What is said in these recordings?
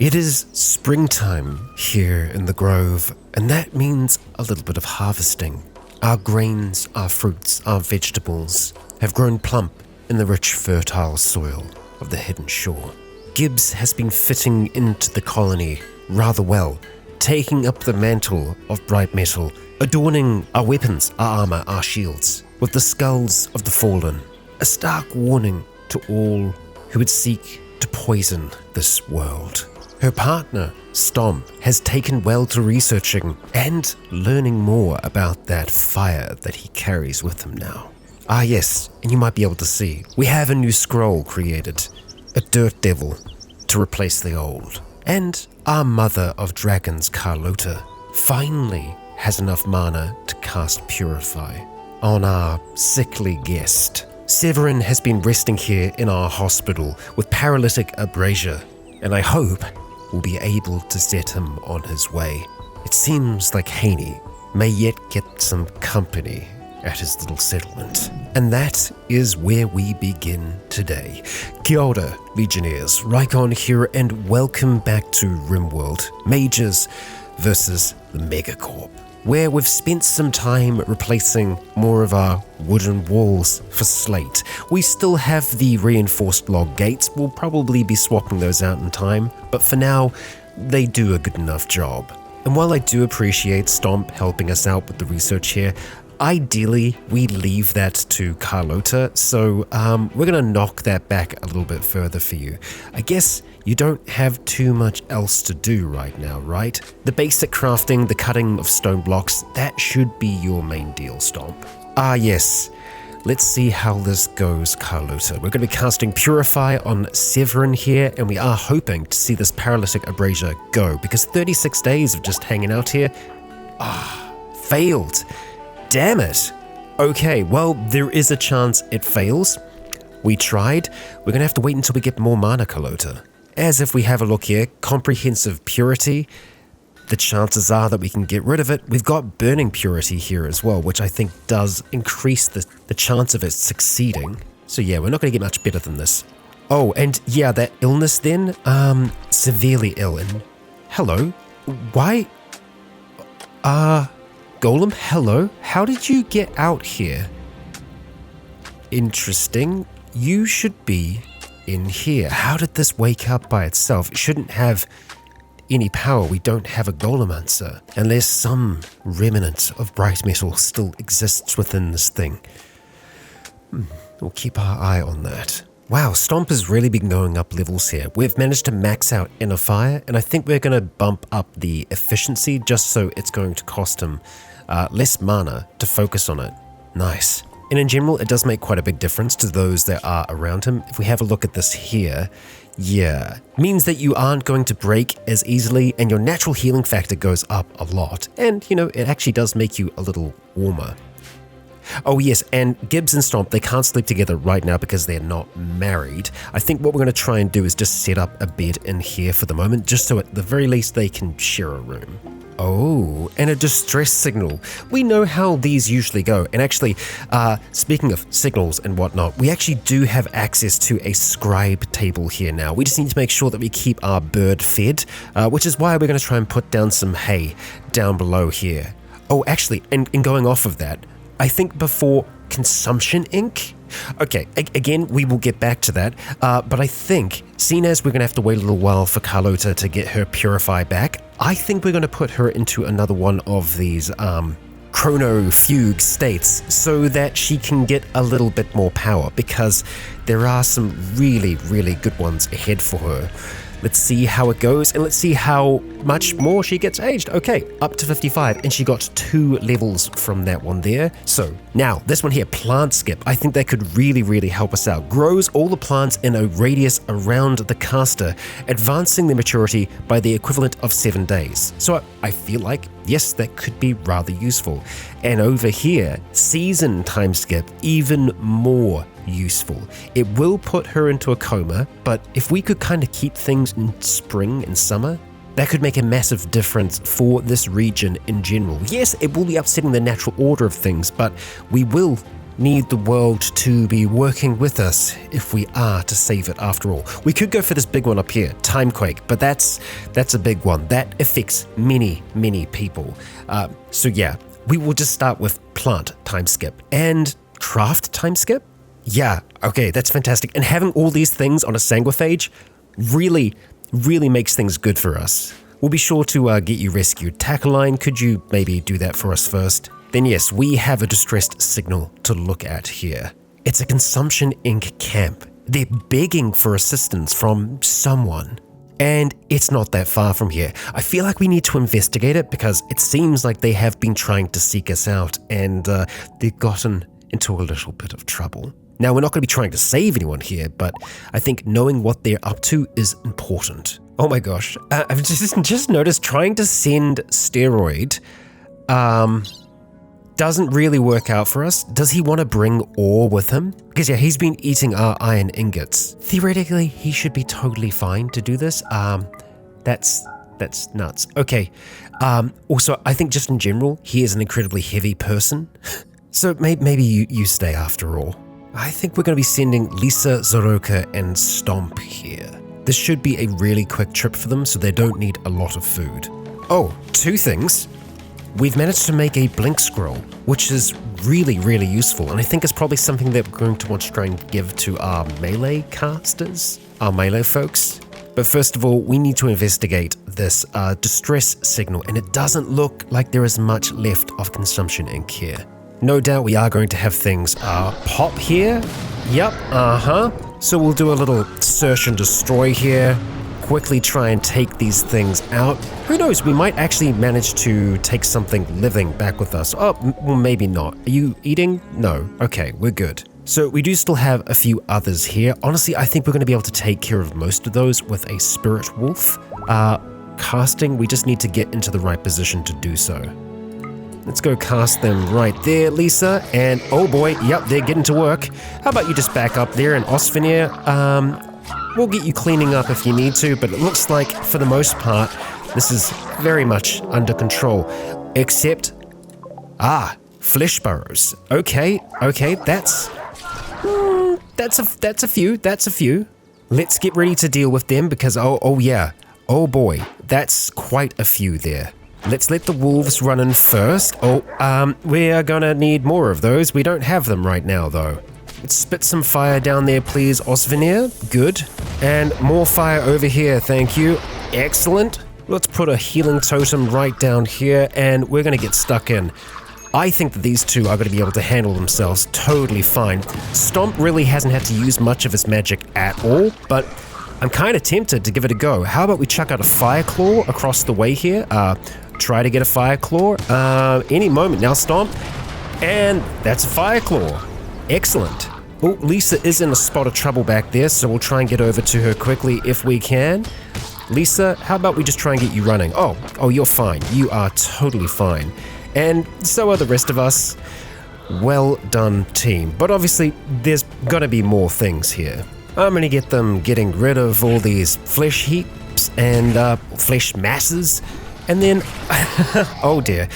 It is springtime here in the Grove, and that means a little bit of harvesting. Our grains, our fruits, our vegetables have grown plump in the rich, fertile soil of the hidden shore. Gibbs has been fitting into the colony rather well, taking up the mantle of bright metal, adorning our weapons, our armor, our shields, with the skulls of the fallen, a stark warning to all who would seek to poison this world. Her partner, Stomp, has taken well to researching and learning more about that fire that he carries with him now. Ah yes, and you might be able to see, we have a new scroll created, a dirt devil, to replace the old. And our mother of dragons, Carlota, finally has enough mana to cast Purify on our sickly guest. Severin has been resting here in our hospital with paralytic abrasion, and I hope we'll be able to set him on his way. It seems like Haney may yet get some company at his little settlement. And that is where we begin today. Kia ora, Legionnaires, Rycon here, and welcome back to RimWorld, Mages versus the Megacorp, where we've spent some time replacing more of our wooden walls for slate. We still have the reinforced log gates. We'll probably be swapping those out in time, but for now, they do a good enough job. And while I do appreciate Stomp helping us out with the research here, ideally, we leave that to Carlota, so we're going to knock that back a little bit further for you. I guess you don't have too much else to do right now, right? The basic crafting, the cutting of stone blocks, that should be your main deal, Stomp. Ah yes, let's see how this goes, Carlota. We're going to be casting Purify on Severin here, and we are hoping to see this paralytic abrasion go, because 36 days of just hanging out here, failed. Damn it. Okay, well, there is a chance it fails. We tried. We're going to have to wait until we get more mana, Carlota. As if we have a look here, Comprehensive Purity, the chances are that we can get rid of it. We've got Burning Purity here as well, which I think does increase the chance of it succeeding. So yeah, we're not going to get much better than this. Oh, and yeah, that illness then, severely ill. And hello, why? Golem, hello, how did you get out here? Interesting, you should be in here. How did this wake up by itself? It shouldn't have any power. We don't have a Golemancer, unless some remnant of bright metal still exists within this thing. We'll keep our eye on that. Wow, Stomp has really been going up levels here. We've managed to max out Inner Fire, and I think we're going to bump up the efficiency just so it's going to cost him less mana to focus on it. Nice. And in general, it does make quite a big difference to those that are around him. If we have a look at this here, yeah, means that you aren't going to break as easily, and your natural healing factor goes up a lot. And, you know, it actually does make you a little warmer. Oh yes, and Gibbs and Stomp, they can't sleep together right now because they're not married. I think what we're going to try and do is just set up a bed in here for the moment, just so at the very least they can share a room. Oh, and a distress signal. We know how these usually go. And actually, speaking of signals and whatnot, we actually do have access to a scribe table here now. We just need to make sure that we keep our bird fed, which is why we're going to try and put down some hay down below here. Oh, actually, and going off of that, I think before consumption ink. Okay, again, we will get back to that, but I think, seeing as we're going to have to wait a little while for Carlota to get her Purify back, I think we're going to put her into another one of these chrono fugue states so that she can get a little bit more power, because there are some really, really good ones ahead for her. Let's see how it goes, and let's see how much more she gets aged. Okay, up to 55, and she got 2 levels from that one there. So now, this one here, Plant Skip, I think that could really, really help us out. Grows all the plants in a radius around the caster, advancing their maturity by the equivalent of 7 days. So I feel like, yes, that could be rather useful. And over here, Season Time Skip, even more useful. It will put her into a coma, but if we could kind of keep things in spring and summer, that could make a massive difference for this region in general. Yes, it will be upsetting the natural order of things, but we will need the world to be working with us if we are to save it after all. We could go for this big one up here, Timequake, but that's a big one. That affects many, many people. So yeah, we will just start with plant time skip and craft time skip. Yeah, okay, that's fantastic. And having all these things on a sanguiphage really makes things good for us. We'll be sure to get you rescued. Tackleline, could you maybe do that for us first? Then yes, we have a distressed signal to look at here. It's a Consumption Inc. camp. They're begging for assistance from someone. And it's not that far from here. I feel like we need to investigate it because it seems like they have been trying to seek us out and they've gotten into a little bit of trouble. Now, we're not going to be trying to save anyone here, but I think knowing what they're up to is important. Oh my gosh, I've just noticed trying to send Steroid doesn't really work out for us. Does he want to bring ore with him? Because yeah, he's been eating our iron ingots. Theoretically, he should be totally fine to do this. That's nuts. Okay. Also, I think just in general, he is an incredibly heavy person. So maybe you stay after all. I think we're going to be sending Lisa, Zoroka, and Stomp here. This should be a really quick trip for them, so they don't need a lot of food. Oh, 2 things. We've managed to make a blink scroll, which is really useful, and I think it's probably something that we're going to want to try and give to our melee casters, our melee folks. But first of all, we need to investigate this distress signal, and it doesn't look like there is much left of Consumption Inc. here. No doubt we are going to have things pop here. Yep, So we'll do a little search and destroy here. Quickly try and take these things out. Who knows, we might actually manage to take something living back with us. Oh, well, maybe not. Are you eating? No. Okay, we're good. So we do still have a few others here. Honestly, I think we're going to be able to take care of most of those with a Spirit Wolf. Casting, we just need to get into the right position to do so. Let's go cast them right there, Lisa. And oh boy, yep, they're getting to work. How about you just back up there and Osfinir? We'll get you cleaning up if you need to, but it looks like for the most part, this is very much under control. Except, flesh burrows. Okay, that's a few. Let's get ready to deal with them because oh yeah, oh boy, that's quite a few there. Let's let the wolves run in first. We are gonna need more of those. We don't have them right now, though. Let's spit some fire down there, please, Osvinir. Good. And more fire over here, thank you. Excellent. Let's put a healing totem right down here, and we're gonna get stuck in. I think that these two are gonna be able to handle themselves totally fine. Stomp really hasn't had to use much of his magic at all, but I'm kind of tempted to give it a go. How about we chuck out a Fire Claw across the way here? Try to get a Fire Claw any moment now, Stomp. And that's a Fire Claw. Excellent. Oh, Lisa is in a spot of trouble back there, so we'll try and get over to her quickly if we can. Lisa, how about we just try and get you running? Oh, you're fine. You are totally fine. And so are the rest of us. Well done, team. But obviously, there's gotta be more things here. I'm gonna get them getting rid of all these flesh heaps and flesh masses. And then, oh dear,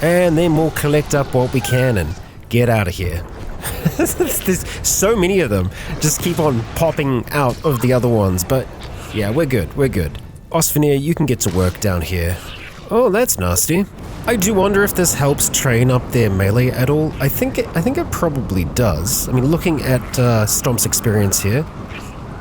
and then we'll collect up what we can and get out of here. There's so many of them, just keep on popping out of the other ones, but yeah, we're good. Osfinir, you can get to work down here. Oh, that's nasty. I do wonder if this helps train up their melee at all. I think it probably does. I mean, looking at Stomp's experience here,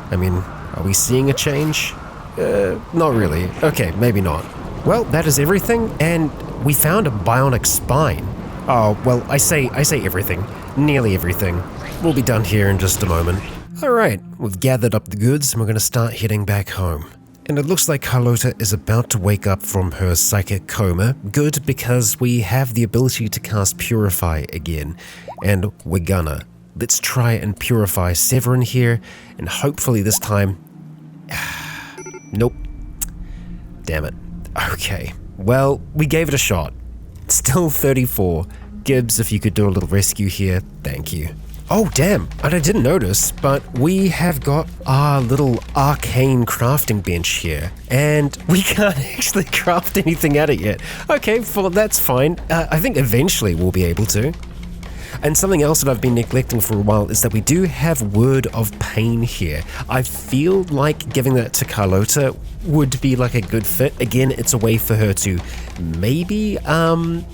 I mean, are we seeing a change? Not really. Okay, maybe not. Well, that is everything, and we found a bionic spine. Oh, well, I say everything. Nearly everything. We'll be done here in just a moment. Alright, we've gathered up the goods, and we're going to start heading back home. And it looks like Carlota is about to wake up from her psychic coma. Good, because we have the ability to cast Purify again. And we're gonna. Let's try and purify Severin here, and hopefully this time... Nope. Damn it. Okay, well, we gave it a shot. Still 34. Gibbs, if you could do a little rescue here, thank you. Oh, damn, and I didn't notice, but we have got our little arcane crafting bench here, and we can't actually craft anything out of it yet. Okay, well, that's fine. I think eventually we'll be able to. And something else that I've been neglecting for a while is that we do have Word of Pain here. I feel like giving that to Carlota would be like a good fit. Again, it's a way for her to maybe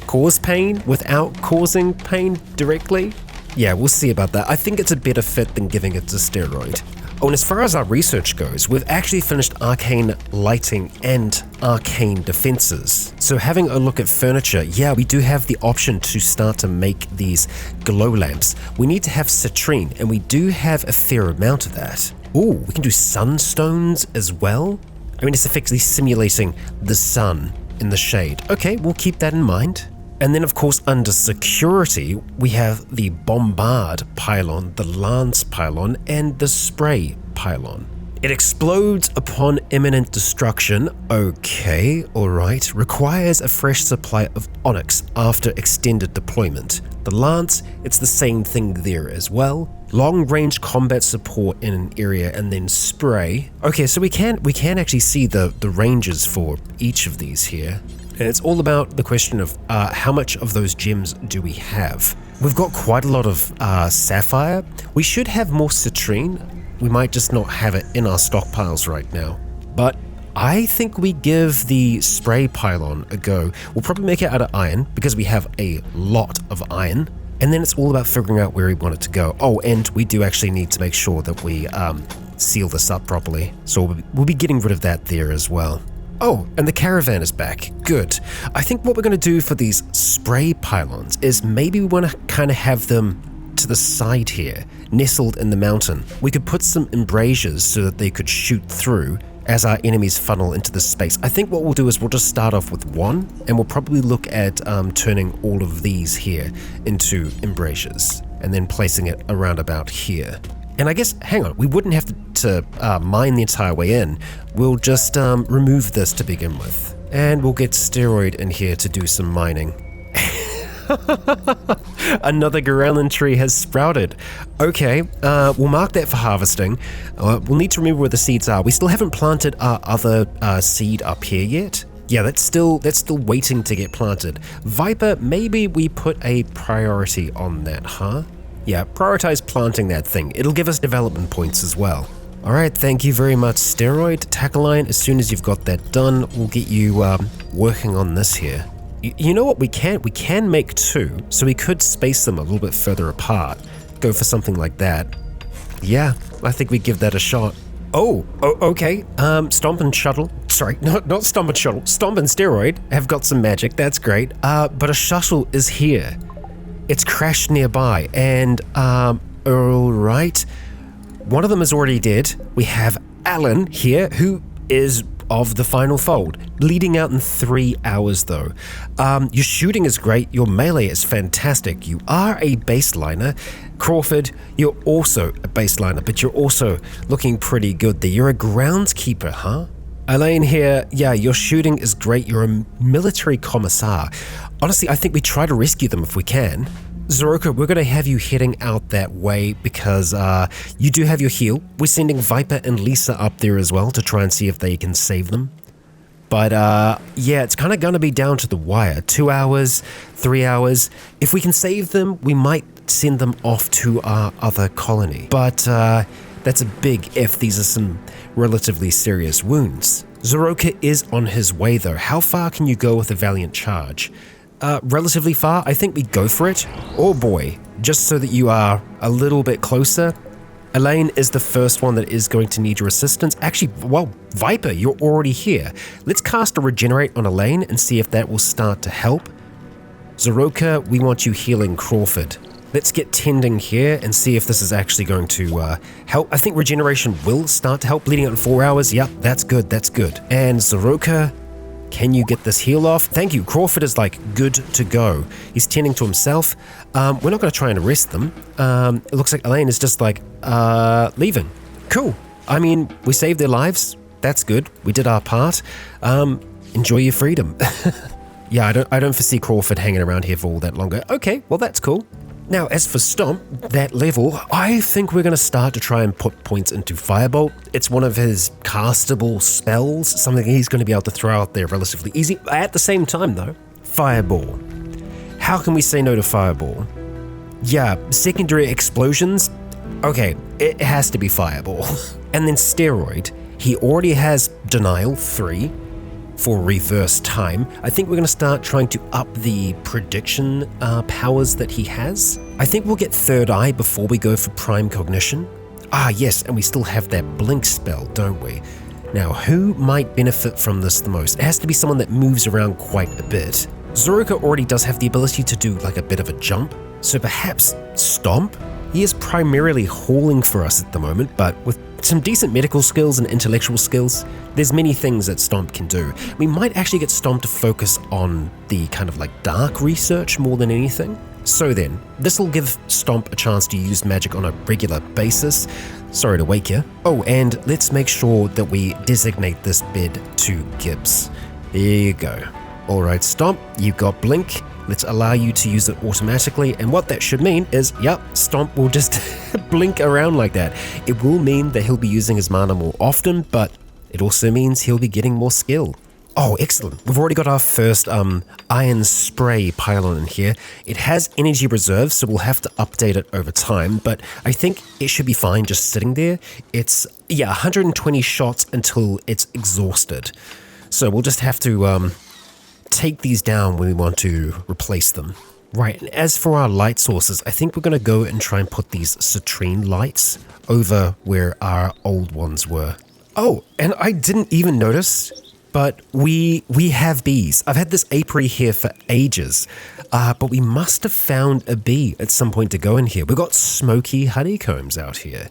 cause pain without causing pain directly. Yeah, we'll see about that. I think it's a better fit than giving it to Steroid. Oh, and as far as our research goes, we've actually finished Arcane Lighting and Arcane Defenses. So having a look at furniture, yeah, we do have the option to start to make these glow lamps. We need to have citrine, and we do have a fair amount of that. Ooh, we can do sunstones as well. I mean, it's effectively simulating the sun in the shade. Okay, we'll keep that in mind. And then, of course, under security, we have the Bombard pylon, the Lance pylon, and the Spray pylon. It explodes upon imminent destruction. Okay, alright. Requires a fresh supply of onyx after extended deployment. The Lance, it's the same thing there as well. Long-range combat support in an area, and then Spray. Okay, so we can actually see the ranges for each of these here. And it's all about the question of how much of those gems do we have. We've got quite a lot of sapphire. We should have more citrine. We might just not have it in our stockpiles right now. But I think we give the Spray pylon a go. We'll probably make it out of iron because we have a lot of iron. And then it's all about figuring out where we want it to go. Oh, and we do actually need to make sure that we seal this up properly. So we'll be getting rid of that there as well. Oh, and the caravan is back. Good. I think what we're going to do for these Spray pylons is maybe we want to kind of have them to the side here, nestled in the mountain. We could put some embrasures so that they could shoot through as our enemies funnel into the space. I think what we'll do is we'll just start off with one, and we'll probably look at turning all of these here into embrasures, and then placing it around about here. And I guess, hang on, we wouldn't have to mine the entire way in. We'll just remove this to begin with. And we'll get Steroid in here to do some mining. Another Gorellan tree has sprouted. Okay, we'll mark that for harvesting. We'll need to remember where the seeds are. We still haven't planted our other seed up here yet. Yeah, that's still waiting to get planted. Viper, maybe we put a priority on that, huh? Yeah, prioritize planting that thing. It'll give us development points as well. Alright, thank you very much, Steroid. Tackleline, as soon as you've got that done, we'll get you working on this here. You know what we can? We can make two, so we could space them a little bit further apart. Go for something like that. Yeah, I think we give that a shot. Oh, okay. Stomp and Shuttle. Sorry, not Stomp and Shuttle. Stomp and Steroid have got some magic, that's great. But a shuttle is here. It's crashed nearby, and, alright. One of them is already dead. We have Alan here, who is of the final fold, leading out in 3 hours though. Your shooting is great, your melee is fantastic, you are a baseliner. Crawford, you're also a baseliner, but you're also looking pretty good there. You're a groundskeeper, huh? Elaine here, yeah, your shooting is great, you're a military commissar. Honestly, I think we try to rescue them if we can. Zoroka, we're going to have you heading out that way because you do have your heal. We're sending Viper and Lisa up there as well to try and see if they can save them. But yeah, it's kind of going to be down to the wire. 2 hours, 3 hours. If we can save them, we might send them off to our other colony. But that's a big if. These are some relatively serious wounds. Zoroka is on his way though. How far can you go with a valiant charge? Relatively far. I think we go for it. Oh boy, just so that you are a little bit closer. Elaine is the first one that is going to need your assistance. Actually, well, Viper, you're already here. Let's cast a Regenerate on Elaine and see if that will start to help. Zoroka, we want you healing Crawford. Let's get tending here and see if this is actually going to help. I think Regeneration will start to help, bleeding out in 4 hours. Yep, that's good, that's good. And Zoroka, can you get this heal off? Thank you. Crawford is like good to go. He's tending to himself. We're not going to try and arrest them. It looks like Elaine is just like leaving. Cool. I mean, we saved their lives. That's good. We did our part. Enjoy your freedom. Yeah, I don't foresee Crawford hanging around here for all that longer. Okay, well that's cool. Now, as for Stomp, that level, I think we're going to start to try and put points into Firebolt. It's one of his castable spells, something he's going to be able to throw out there relatively easy. At the same time, though, Fireball. How can we say no to Fireball? Yeah, secondary explosions. Okay, it has to be Fireball. And then Steroid. He already has Denial 3 for reverse time. I think we're going to start trying to up the prediction powers that he has. I think we'll get Third Eye before we go for Prime Cognition. Ah, yes, and we still have that Blink spell, don't we? Now, who might benefit from this the most? It has to be someone that moves around quite a bit. Zoroka already does have the ability to do like a bit of a jump, so perhaps Stomp? He is primarily hauling for us at the moment, but with some decent medical skills and intellectual skills, there's many things that Stomp can do. We might actually get Stomp to focus on the kind of like dark research more than anything. So then, this will give Stomp a chance to use magic on a regular basis. Sorry to wake you. Oh, and let's make sure that we designate this bed to Gibbs. There you go. Alright, Stomp, you've got Blink. Let's allow you to use it automatically, and what that should mean is, yep, Stomp will just blink around like that. It will mean that he'll be using his mana more often, but it also means he'll be getting more skill. Oh, excellent. We've already got our first Iron Spray pylon in here. It has energy reserve, so we'll have to update it over time, but I think it should be fine just sitting there. It's, 120 shots until it's exhausted. So we'll just have to take these down when we want to replace them. Right, and as for our light sources, I think we're going to go and try and put these citrine lights over where our old ones were. Oh, and I didn't even notice, but we have bees. I've had this apiary here for ages, but we must have found a bee at some point to go in here. We've got smoky honeycombs out here.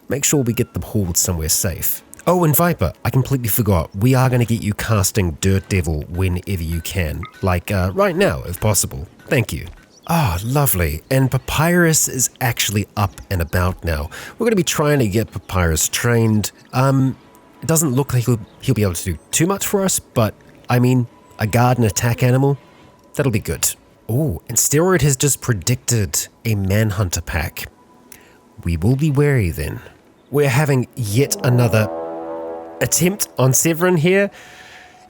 Make sure we get them hauled somewhere safe. Oh, and Viper, I completely forgot. We are going to get you casting Dirt Devil whenever you can. Like right now, if possible. Thank you. Ah, lovely. And Papyrus is actually up and about now. We're going to be trying to get Papyrus trained. It doesn't look like he'll be able to do too much for us, but I mean, a guard and attack animal, that'll be good. Oh, and Steroid has just predicted a Manhunter pack. We will be wary then. We're having yet another attempt on Severin here,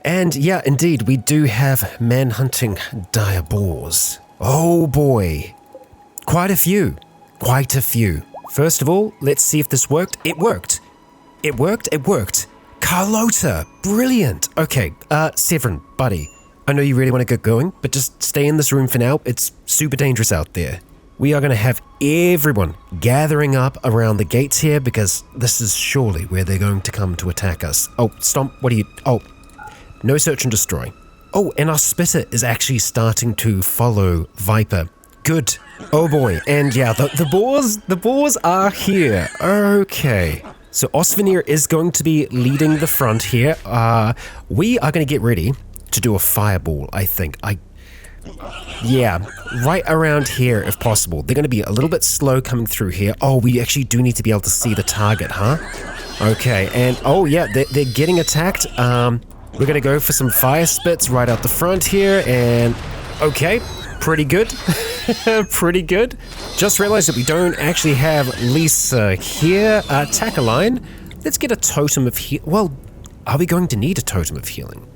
and yeah, indeed, we do have manhunting diabors. Oh boy, quite a few. First of all, let's see if this worked. It worked. Carlota, brilliant. Okay, Severin, buddy, I know you really want to get going, but just stay in this room for now. It's super dangerous out there. We are going to have everyone gathering up around the gates here because this is surely where they're going to come to attack us. Oh, Stomp, what are you... Oh, no search and destroy. Oh, and our Spitter is actually starting to follow Viper. Good. Oh boy. And yeah, the boars are here. Okay. So Osvanir is going to be leading the front here. We are going to get ready to do a fireball, I think. Yeah, right around here if possible. They're going to be a little bit slow coming through here. Oh, we actually do need to be able to see the target, huh? Okay, and oh yeah, they're getting attacked. We're going to go for some fire spits right out the front here, and okay, pretty good. Pretty good. Just realized that we don't actually have Lisa here. Tacaline, let's get a totem of healing. Well, are we going to need a totem of healing?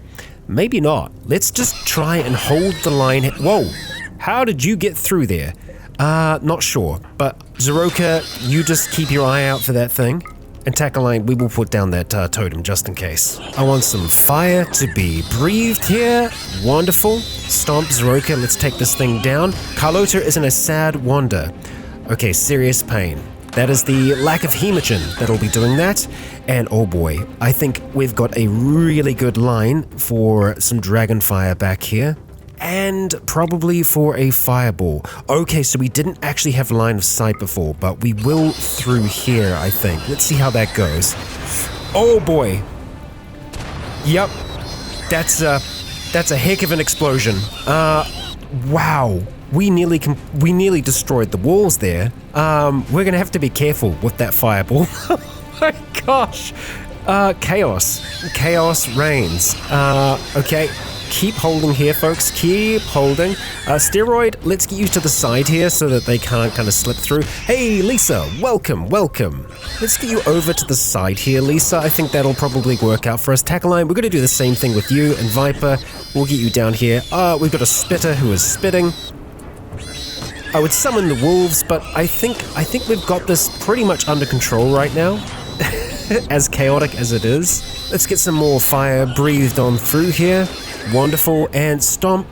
Maybe not. Let's just try and hold the line. Whoa, how did you get through there? Not sure, but Zoroka, you just keep your eye out for that thing. And Tacaline, we will put down that totem just in case. I want some fire to be breathed here. Wonderful. Stomp, Zoroka, let's take this thing down. Carlota is in a sad wander. Okay, serious pain. That is the lack of hemogen that'll be doing that. And oh boy, I think we've got a really good line for some Dragonfire back here. And probably for a Fireball. Okay, so we didn't actually have line of sight before, but we will through here, I think. Let's see how that goes. Oh boy. Yep. That's a heck of an explosion. Wow. We nearly destroyed the walls there. We're gonna have to be careful with that fireball. Oh my gosh. Chaos reigns. Okay, keep holding here, folks. Keep holding. Steroid, let's get you to the side here so that they can't kind of slip through. Hey, Lisa, welcome. Let's get you over to the side here, Lisa. I think that'll probably work out for us. Tacaline, we're gonna do the same thing with you, and Viper, we'll get you down here. We've got a Spitter who is spitting. I would summon the wolves, but I think we've got this pretty much under control right now. As chaotic as it is. Let's get some more fire breathed on through here. Wonderful. And Stomp,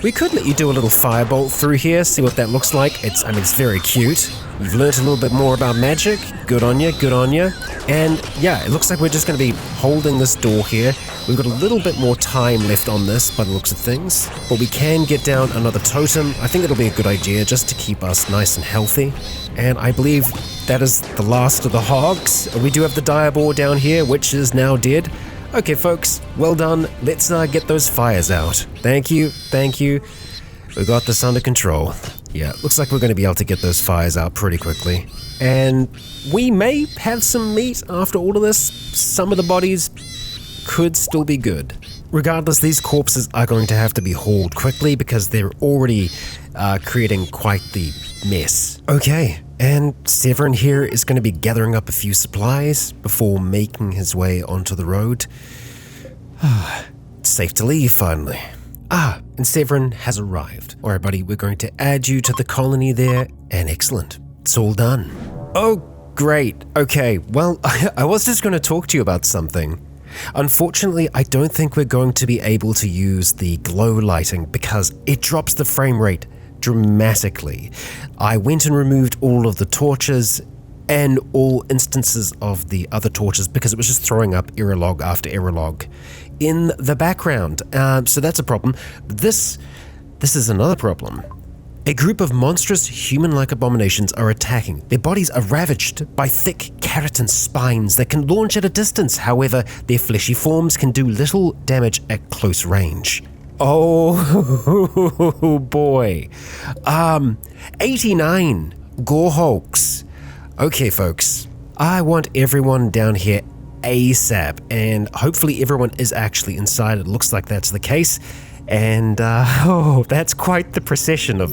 we could let you do a little firebolt through here, see what that looks like. It's very cute. You've learned a little bit more about magic. Good on you, good on you. And yeah, it looks like we're just going to be holding this door here. We've got a little bit more time left on this by the looks of things, but we can get down another totem. I think it'll be a good idea just to keep us nice and healthy. And I believe that is the last of the hogs. We do have the dire boar down here, which is now dead. Okay, folks, well done. Let's get those fires out. Thank you, thank you. We got this under control. Yeah, looks like we're going to be able to get those fires out pretty quickly. And we may have some meat after all of this. Some of the bodies could still be good. Regardless, these corpses are going to have to be hauled quickly because they're already creating quite the mess. Okay, and Severin here is going to be gathering up a few supplies before making his way onto the road. It's safe to leave, finally. And Severin has arrived. All right, buddy, we're going to add you to the colony there, and excellent. It's all done. Oh, great. Okay, well, I was just going to talk to you about something. Unfortunately, I don't think we're going to be able to use the glow lighting because it drops the frame rate dramatically. I went and removed all of the torches and all instances of the other torches because it was just throwing up error log after error log in the background. So that's a problem. This is another problem. A group of monstrous human-like abominations are attacking. Their bodies are ravaged by thick keratin spines that can launch at a distance. However, their fleshy forms can do little damage at close range. Oh boy. 89 Gorehulks. Okay, folks. I want everyone down here ASAP, and hopefully everyone is actually inside. It looks like that's the case. And, that's quite the procession of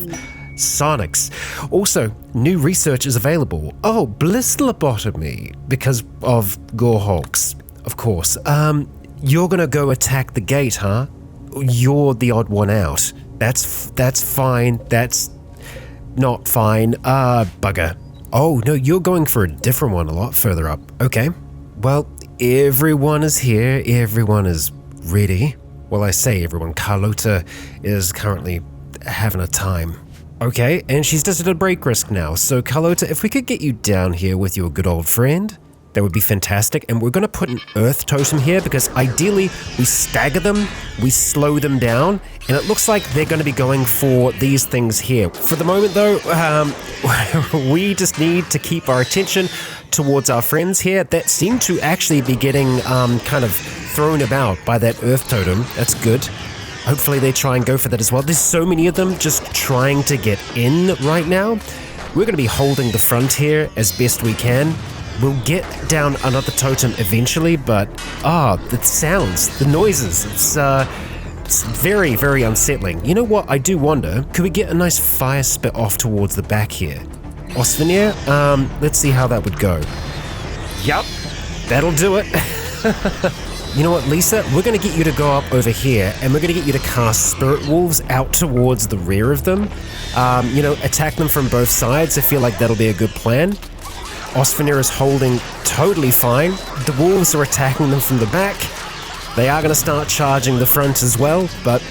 Sonics. Also, new research is available. Oh, bliss lobotomy, because of Gorehulks, of course. You're gonna go attack the gate, huh? You're the odd one out. That's fine. That's not fine. Bugger. Oh, no, you're going for a different one a lot further up. Okay. Well, everyone is here. Everyone is ready. Well, I say everyone. Carlota is currently having a time. Okay, and she's just at a break risk now. So, Carlota, if we could get you down here with your good old friend, that would be fantastic. And we're going to put an earth totem here because ideally we stagger them, we slow them down, and it looks like they're going to be going for these things here. For the moment, though, we just need to keep our attention towards our friends here that seem to actually be getting kind of thrown about by that earth totem. That's good. Hopefully they try and go for that as well. There's so many of them just trying to get in right now. We're going to be holding the front here as best we can. We'll get down another totem eventually, but the sounds, the noises, it's very, very unsettling. You know what? I do wonder, could we get a nice fire spit off towards the back here? Osvenir, let's see how that would go. Yup, that'll do it. You know what, Lisa? We're going to get you to go up over here, and we're going to get you to cast Spirit Wolves out towards the rear of them. Attack them from both sides. I feel like that'll be a good plan. Osvenir is holding totally fine. The wolves are attacking them from the back. They are going to start charging the front as well, but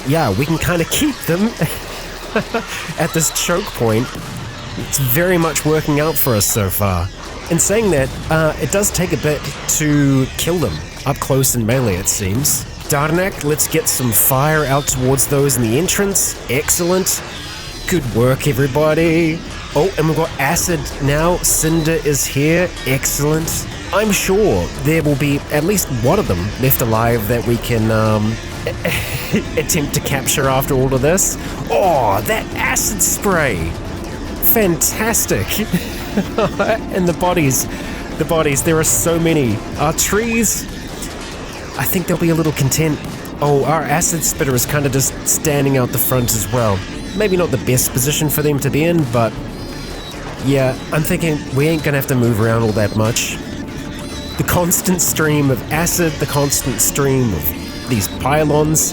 yeah, we can kind of keep them at this choke point. It's very much working out for us so far. In saying that, it does take a bit to kill them up close and melee, it seems. Darnak, let's get some fire out towards those in the entrance. Excellent. Good work, everybody. Oh, and we've got acid now. Cinder is here. Excellent. I'm sure there will be at least one of them left alive that we can attempt to capture after all of this. Oh, that acid spray. Fantastic. And the bodies, there are so many. Our trees, I think they'll be a little content. Oh, our acid spitter is kind of just standing out the front as well. Maybe not the best position for them to be in, but yeah, I'm thinking we ain't gonna have to move around all that much. The constant stream of acid, the constant stream of these pylons.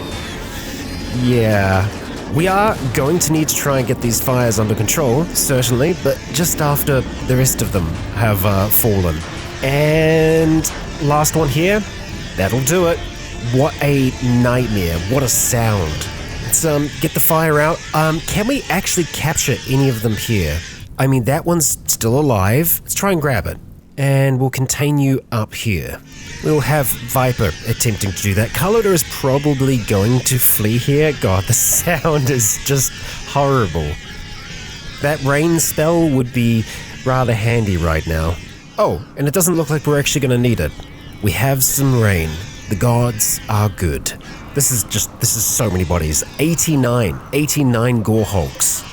Yeah, We are going to need to try and get these fires under control, certainly, but just after the rest of them have fallen. And last one here, that'll do it. What a nightmare, what a sound. Let's get the fire out. Can we actually capture any of them here? I mean, that one's still alive. Let's try and grab it. And we'll contain you up here. We'll have Viper attempting to do that. Carlotta is probably going to flee here. God, the sound is just horrible. That rain spell would be rather handy right now. Oh, and it doesn't look like we're actually going to need it. We have some rain. The gods are good. This is so many bodies. 89 gore hulks.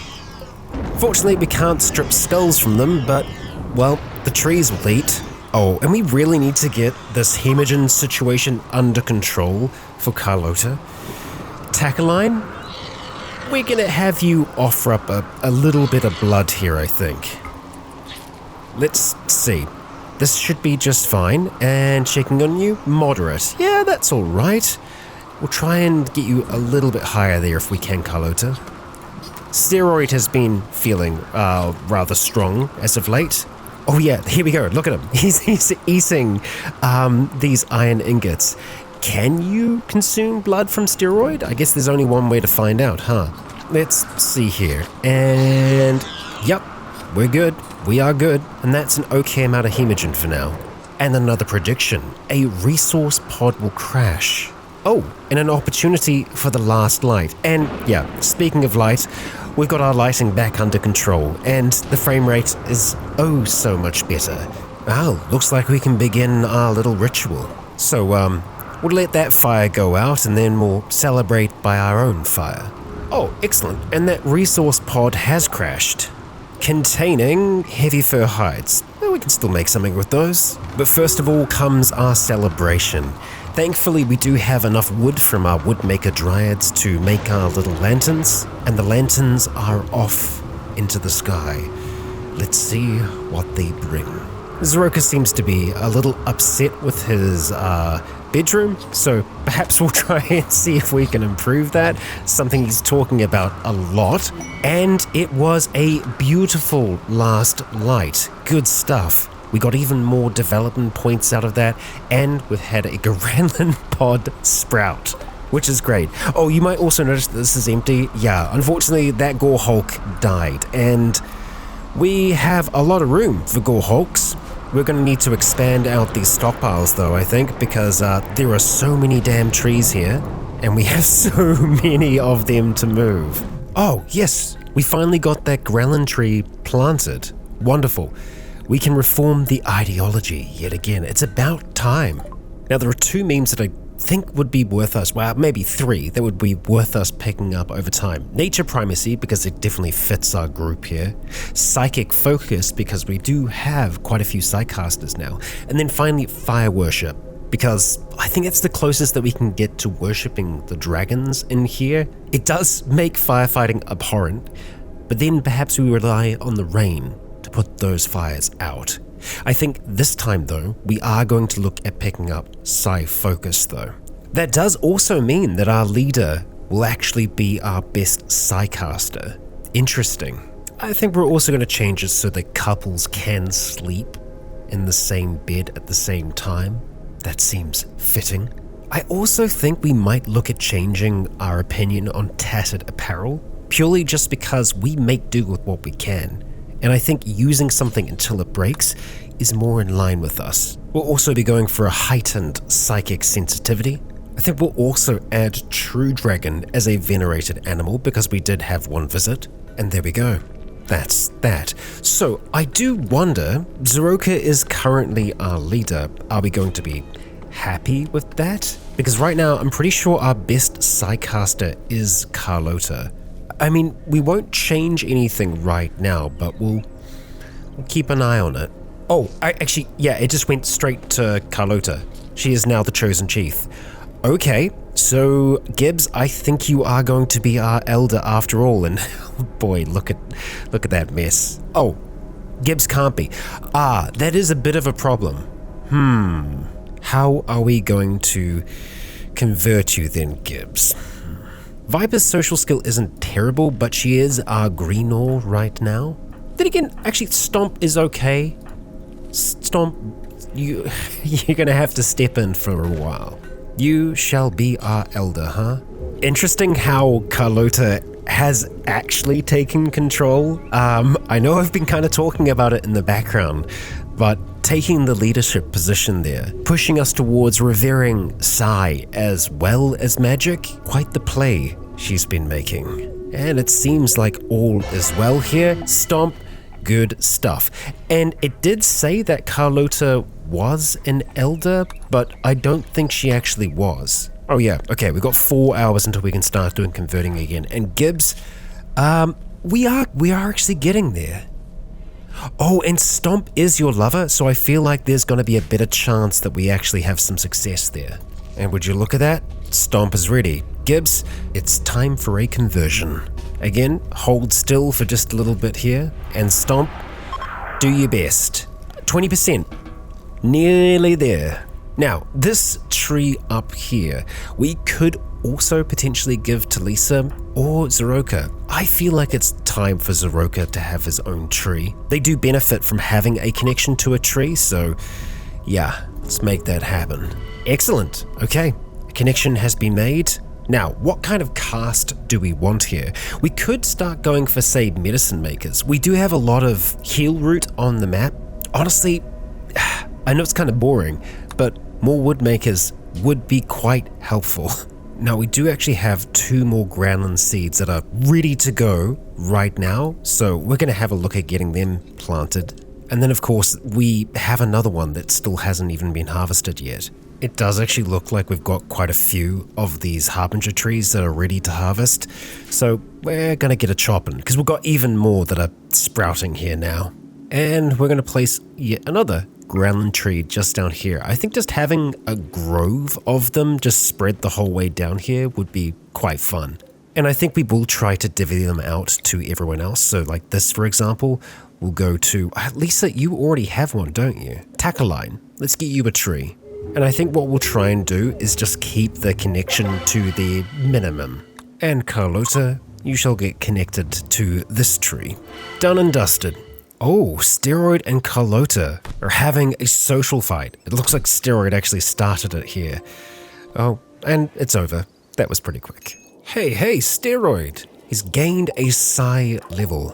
Fortunately, we can't strip skulls from them, but, well, the trees will eat. Oh, and we really need to get this hemorrhaging situation under control for Carlotta. Tacaline, we're gonna have you offer up a little bit of blood here, I think. Let's see. This should be just fine. And checking on you, moderate. Yeah, that's all right. We'll try and get you a little bit higher there if we can, Carlotta. Steroid has been feeling rather strong as of late. Oh yeah, here we go. Look at him. He's eating these iron ingots. Can you consume blood from steroid? I guess there's only one way to find out, huh? Let's see here. And yep, we're good. We are good. And that's an okay amount of hemogen for now. And another prediction. A resource pod will crash. Oh, and an opportunity for the last light. And yeah, speaking of light, we've got our lighting back under control, and the frame rate is oh so much better. Well, looks like we can begin our little ritual. So, we'll let that fire go out, and then we'll celebrate by our own fire. Oh, excellent. And that resource pod has crashed. Containing heavy fur hides. Well, we can still make something with those. But first of all comes our celebration. Thankfully, we do have enough wood from our woodmaker dryads to make our little lanterns, and the lanterns are off into the sky. Let's see what they bring. Zoroka seems to be a little upset with his bedroom, so perhaps we'll try and see if we can improve that. Something he's talking about a lot. And it was a beautiful last light. Good stuff. We got even more development points out of that, and we've had a Garandlin pod sprout, which is great. Oh, you might also notice that this is empty. Yeah, unfortunately, that Gore Hulk died, and we have a lot of room for Gore Hulks. We're going to need to expand out these stockpiles, though, I think, because there are so many damn trees here, and we have so many of them to move. Oh, yes, we finally got that Grelin tree planted. Wonderful. We can reform the ideology yet again. It's about time. Now, there are two memes that I think would be worth us, well, maybe three, that would be worth us picking up over time. Nature primacy, because it definitely fits our group here. Psychic focus, because we do have quite a few psychcasters now. And then finally, fire worship, because I think it's the closest that we can get to worshipping the dragons in here. It does make firefighting abhorrent, but then perhaps we rely on the rain to put those fires out. I think this time, though, we are going to look at picking up Psi Focus, though. That does also mean that our leader will actually be our best Psycaster. Interesting. I think we're also going to change it so that couples can sleep in the same bed at the same time. That seems fitting. I also think we might look at changing our opinion on tattered apparel, purely just because we make do with what we can. And I think using something until it breaks is more in line with us. We'll also be going for a heightened psychic sensitivity. I think we'll also add True Dragon as a venerated animal because we did have one visit. And there we go. That's that. So I do wonder, Zoroka is currently our leader. Are we going to be happy with that? Because right now I'm pretty sure our best Psycaster is Carlotta. I mean, we won't change anything right now, but we'll keep an eye on it. Oh, it just went straight to Carlotta. She is now the chosen chief. Okay, so Gibbs, I think you are going to be our elder after all, and oh boy, look at that mess. Oh, Gibbs can't be. That is a bit of a problem. How are we going to convert you then, Gibbs? Viper's social skill isn't terrible, but she is our Greenor right now. Then again, actually, Stomp is okay. Stomp, you're gonna have to step in for a while. You shall be our elder, huh? Interesting how Carlota has actually taken control. I know I've been kind of talking about it in the background, but taking the leadership position there, pushing us towards revering Sai as well as magic, quite the play she's been making. And it seems like all is well here. Stomp, good stuff. And it did say that Carlota was an elder, but I don't think she actually was. Oh yeah, okay, we've got 4 hours until we can start doing converting again. And Gibbs, we are actually getting there. Oh, and Stomp is your lover, so I feel like there's going to be a better chance that we actually have some success there. And would you look at that? Stomp is ready. Gibbs, it's time for a conversion. Again, hold still for just a little bit here, and Stomp, do your best. 20%. Nearly there. Now, this tree up here, we could also potentially give to Lisa or Zeroka. I feel like it's time for Zeroka to have his own tree. They do benefit from having a connection to a tree, so yeah, let's make that happen. Excellent. Okay, a connection has been made. Now, what kind of cast do we want here? We could start going for, say, medicine makers. We do have a lot of heal route on the map. Honestly, I know it's kind of boring, but more wood makers would be quite helpful. Now, we do actually have 2 more groundland seeds that are ready to go right now, so we're going to have a look at getting them planted. And then, of course, we have another one that still hasn't even been harvested yet. It does actually look like we've got quite a few of these harbinger trees that are ready to harvest, so we're going to get a chopping, because we've got even more that are sprouting here now. And we're going to place yet another groundland tree just down here. I think just having a grove of them just spread the whole way down here would be quite fun. And I think we will try to divvy them out to everyone else. So like this, for example, will go to, Lisa, you already have one, don't you? Tackleline, let's get you a tree. And I think what we'll try and do is just keep the connection to the minimum. And Carlota, you shall get connected to this tree. Done and dusted. Oh, Steroid and Carlota are having a social fight. It looks like Steroid actually started it here. Oh, and it's over. That was pretty quick. Hey, Steroid. He's gained a Psi level.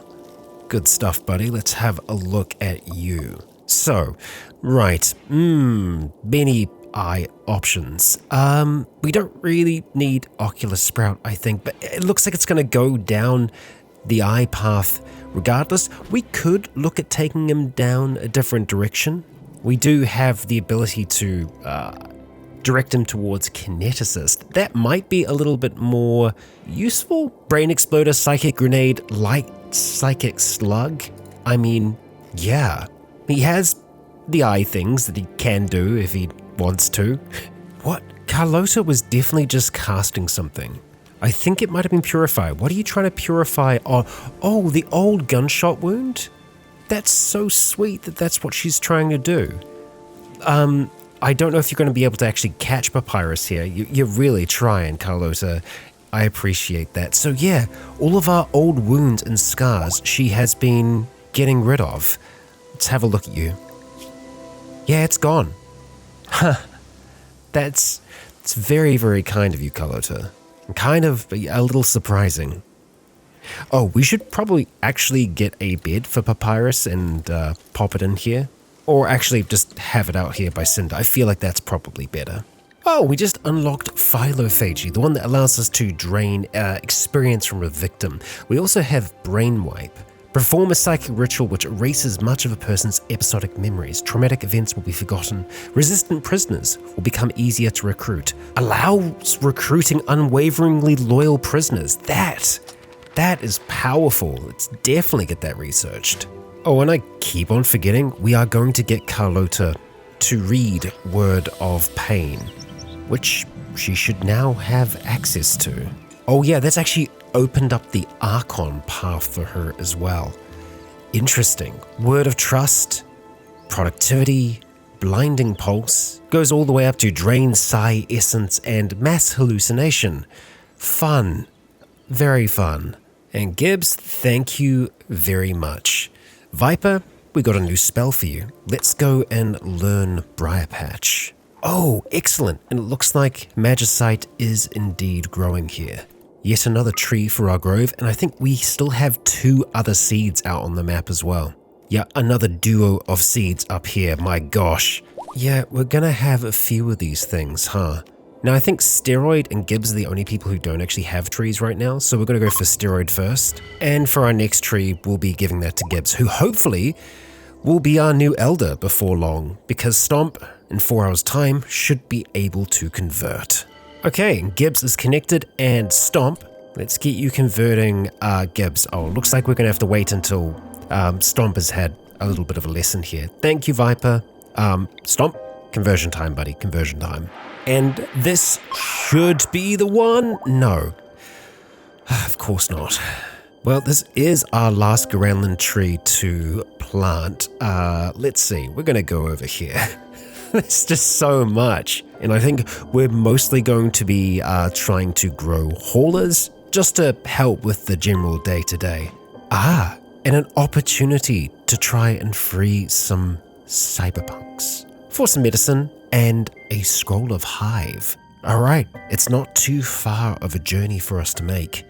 Good stuff, buddy. Let's have a look at you. So, right. Many eye options. We don't really need Oculus Sprout, I think, but it looks like it's going to go down the eye path regardless. We could look at taking him down a different direction. We do have the ability to direct him towards Kineticist. That might be a little bit more useful. Brain Exploder, Psychic Grenade, Light Psychic Slug. I mean, yeah. He has the eye things that he can do if he wants to. What? Carlota was definitely just casting something. I think it might have been Purify. What are you trying to purify? Oh, the old gunshot wound? That's so sweet that that's what she's trying to do. I don't know if you're going to be able to actually catch Papyrus here. You're really trying, Carlota. I appreciate that. So yeah, all of our old wounds and scars she has been getting rid of. Let's have a look at you. Yeah, it's gone. Huh. It's very, very kind of you, Carlota. Kind of a little surprising. Oh, we should probably actually get a bed for Papyrus and pop it in here. Or actually just have it out here by Cinder. I feel like that's probably better. Oh, we just unlocked Philophagy, the one that allows us to drain experience from a victim. We also have Brain Wipe. Perform a psychic ritual which erases much of a person's episodic memories. Traumatic events will be forgotten. Resistant prisoners will become easier to recruit. Allows recruiting unwaveringly loyal prisoners. That is powerful. Let's definitely get that researched. Oh, and I keep on forgetting, we are going to get Carlota to read Word of Pain, which she should now have access to. Oh yeah, that's actually opened up the Archon path for her as well. Interesting. Word of Trust, Productivity, Blinding Pulse, goes all the way up to Drain Psi Essence and Mass Hallucination. Fun. very fun. And Gibbs, thank you very much. Viper, we got a new spell for you. Let's go and learn Briar Patch. Oh, excellent. And it looks like Magicite is indeed growing here. Yet another tree for our grove, and I think we still have 2 other seeds out on the map as well. Yeah, another duo of seeds up here, my gosh. Yeah, we're gonna have a few of these things, huh? Now I think Steroid and Gibbs are the only people who don't actually have trees right now, so we're gonna go for Steroid first. And for our next tree, we'll be giving that to Gibbs, who hopefully will be our new elder before long, because Stomp, in 4 hours time, should be able to convert. Okay, Gibbs is connected, and Stomp, let's get you converting Gibbs. Oh, looks like we're gonna have to wait until Stomp has had a little bit of a lesson here. Thank you, Viper. Stomp, conversion time, buddy, conversion time. And this should be the one? No. Of course not. Well, this is our last Granland tree to plant. Let's see, we're gonna go over here. There's just so much. And I think we're mostly going to be trying to grow haulers just to help with the general day-to-day. And an opportunity to try and free some cyberpunks for some medicine and a scroll of hive. Alright, it's not too far of a journey for us to make.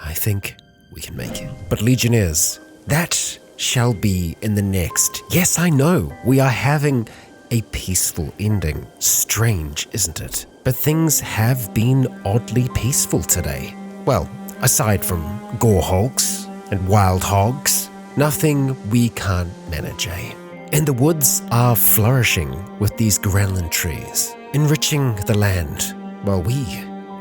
I think we can make it. But Legionnaires, that shall be in the next. Yes, I know, we are having a peaceful ending. Strange, isn't it? But things have been oddly peaceful today. Well, aside from gore hogs and wild hogs, nothing we can't manage, eh? And the woods are flourishing with these Granland trees, enriching the land while we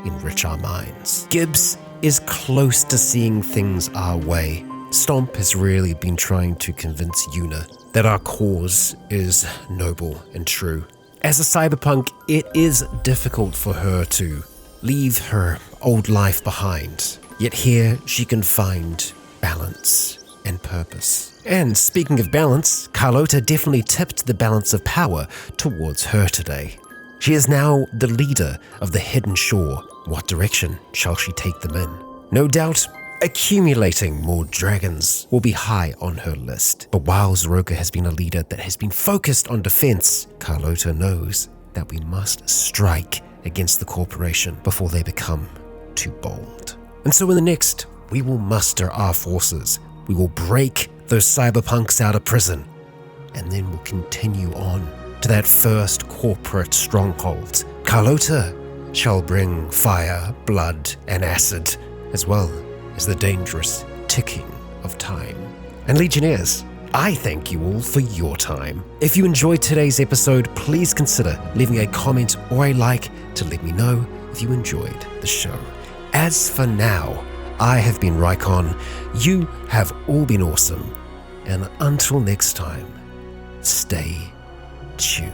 enrich our minds. Gibbs is close to seeing things our way. Stomp has really been trying to convince Yuna that our cause is noble and true. As a cyberpunk, it is difficult for her to leave her old life behind. Yet here she can find balance and purpose. And speaking of balance, Carlota definitely tipped the balance of power towards her today. She is now the leader of the Hidden Shore. What direction shall she take them in? No doubt, accumulating more dragons will be high on her list. But while Zoroka has been a leader that has been focused on defense, Carlota knows that we must strike against the corporation before they become too bold. And so in the next, we will muster our forces. We will break those cyberpunks out of prison, and then we'll continue on to that first corporate stronghold. Carlota shall bring fire, blood, and acid, as well as the dangerous ticking of time. And Legionnaires, I thank you all for your time. If you enjoyed today's episode, please consider leaving a comment or a like to let me know if you enjoyed the show. As for now, I have been Rycon, you have all been awesome, and until next time, stay tuned.